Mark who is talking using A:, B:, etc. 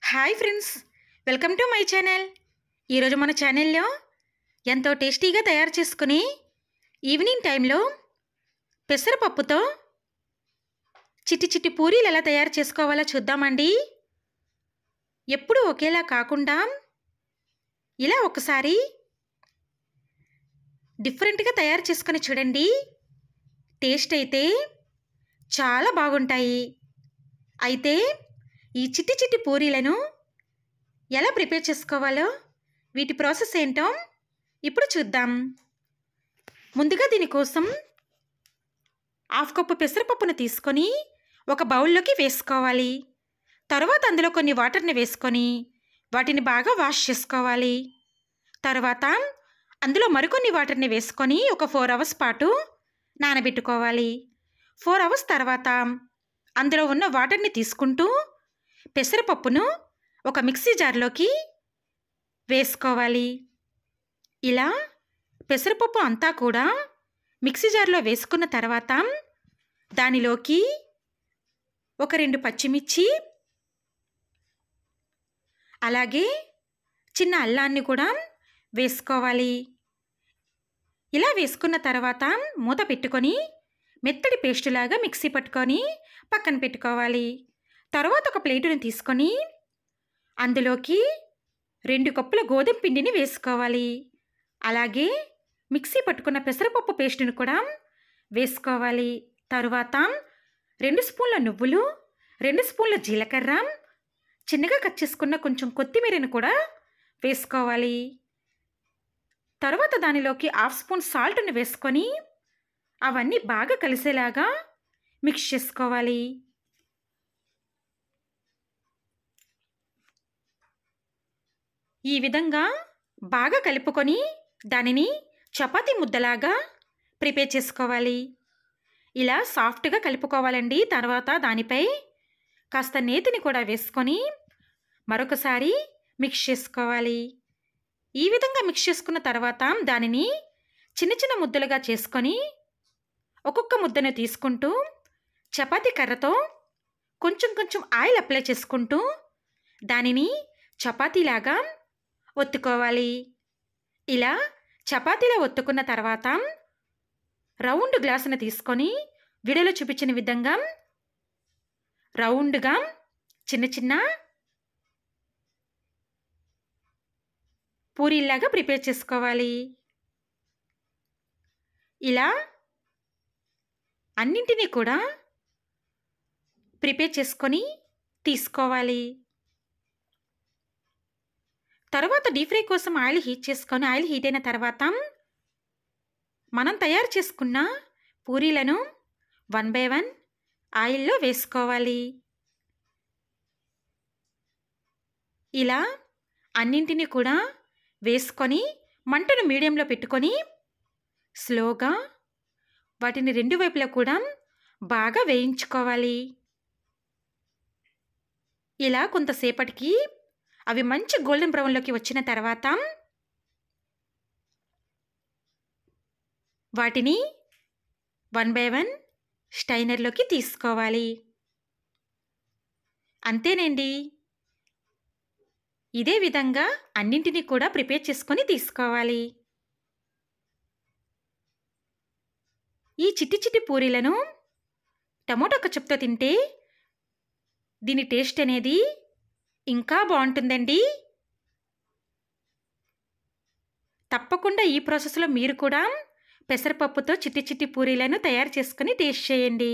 A: Hi friends, welcome to my channel. ఈరోజు మన ఛానల్లో ఎంతో టేస్టీగా తయారు చేసుకుని ఈవినింగ్ టైంలో పెసరపప్పుతో చిట్టి చిట్టి పూరీలు ఎలా తయారు చేసుకోవాలో చూద్దామండి. ఎప్పుడూ ఒకేలా కాకుండా ఇలా ఒకసారి డిఫరెంట్గా తయారు చేసుకొని చూడండి. టేస్ట్ అయితే చాలా బాగుంటాయి. అయితే ఈ చిట్టి చిట్టి పూరీలను ఎలా ప్రిపేర్ చేసుకోవాలో, వీటి ప్రాసెస్ ఏంటో ఇప్పుడు చూద్దాం. ముందుగా దీనికోసం హాఫ్ కప్పు పెసరపప్పును తీసుకొని ఒక బౌల్లోకి వేసుకోవాలి. తర్వాత అందులో కొన్ని వాటర్ని వేసుకొని వాటిని బాగా వాష్ చేసుకోవాలి. తర్వాత అందులో మరికొన్ని వాటర్ని వేసుకొని ఒక 4 అవర్స్ పాటు నానబెట్టుకోవాలి. 4 అవర్స్ తర్వాత అందులో ఉన్న వాటర్ని తీసుకుంటూ పెసరపప్పును ఒక మిక్సీ జార్లోకి వేసుకోవాలి. ఇలా పెసరపప్పు అంతా కూడా మిక్సీ జార్లో వేసుకున్న తర్వాత దానిలోకి ఒక 2 పచ్చిమిర్చి, అలాగే చిన్న అల్లాన్ని కూడా వేసుకోవాలి. ఇలా వేసుకున్న తర్వాత మూత పెట్టుకొని మెత్తటి పేస్టులాగా మిక్సీ పట్టుకొని పక్కన పెట్టుకోవాలి. తర్వాత ఒక ప్లేటుని తీసుకొని అందులోకి 2 కప్పుల గోధుమ పిండిని వేసుకోవాలి. అలాగే మిక్సీ పట్టుకున్న పెసరపప్పు పేస్టును కూడా వేసుకోవాలి. తరువాత 2 స్పూన్ల నువ్వులు, 2 స్పూన్ల జీలకర్ర, చిన్నగా కట్ చేసుకున్న కొంచెం కొత్తిమీరను కూడా వేసుకోవాలి. తర్వాత దానిలోకి 1/2 స్పూన్ సాల్ట్ని వేసుకొని అవన్నీ బాగా కలిసేలాగా మిక్స్ చేసుకోవాలి. ఈ విధంగా బాగా కలుపుకొని దానిని చపాతీ ముద్దలాగా ప్రిపేర్ చేసుకోవాలి. ఇలా సాఫ్ట్గా కలుపుకోవాలండి. తర్వాత దానిపై కాస్త నేతిని కూడా వేసుకొని మరొకసారి మిక్స్ చేసుకోవాలి. ఈ విధంగా మిక్స్ చేసుకున్న తర్వాత దానిని చిన్న చిన్న ముద్దలుగా చేసుకొని ఒక్కొక్క ముద్దను తీసుకుంటూ చపాతీ కర్రతో కొంచెం కొంచెం ఆయిల్ అప్లై చేసుకుంటూ దానిని చపాతీలాగా ఒత్తుకోవాలి. ఇలా చపాతీలో ఒత్తుకున్న తర్వాత రౌండ్ గ్లాసును తీసుకొని వీడియోలో చూపించిన విధంగా రౌండ్గా చిన్న చిన్న పూరీల్లాగా ప్రిపేర్ చేసుకోవాలి. ఇలా అన్నింటినీ కూడా ప్రిపేర్ చేసుకొని తీసుకోవాలి. తర్వాత డీప్ ఫ్రై కోసం ఆయిల్ హీట్ చేసుకొని ఆయిల్ హీట్ అయిన తర్వాత మనం తయారు చేసుకున్న పూరీలను 1 బై 1 ఆయిల్లో వేసుకోవాలి. ఇలా అన్నింటినీ కూడా వేసుకొని మంటను మీడియంలో పెట్టుకొని స్లోగా వాటిని 2 వైపులా కూడా బాగా వేయించుకోవాలి. ఇలా కొంతసేపటికి అవి మంచి గోల్డెన్ బ్రౌన్లోకి వచ్చిన తర్వాత వాటిని 1 బై 1 స్టైనర్లోకి తీసుకోవాలి. అంతేనండి. ఇదే విధంగా అన్నింటినీ కూడా ప్రిపేర్ చేసుకొని తీసుకోవాలి. ఈ చిట్టి చిట్టి పూరీలను టమోటా కచప్తో తింటే దీని టేస్ట్ అనేది ఇంకా బాగుంటుందండి. తప్పకుండా ఈ ప్రాసెస్లో మీరు కూడా పెసరపప్పుతో చిట్టి చిట్టి పూరీలను తయారు చేసుకొని టేస్ట్ చేయండి.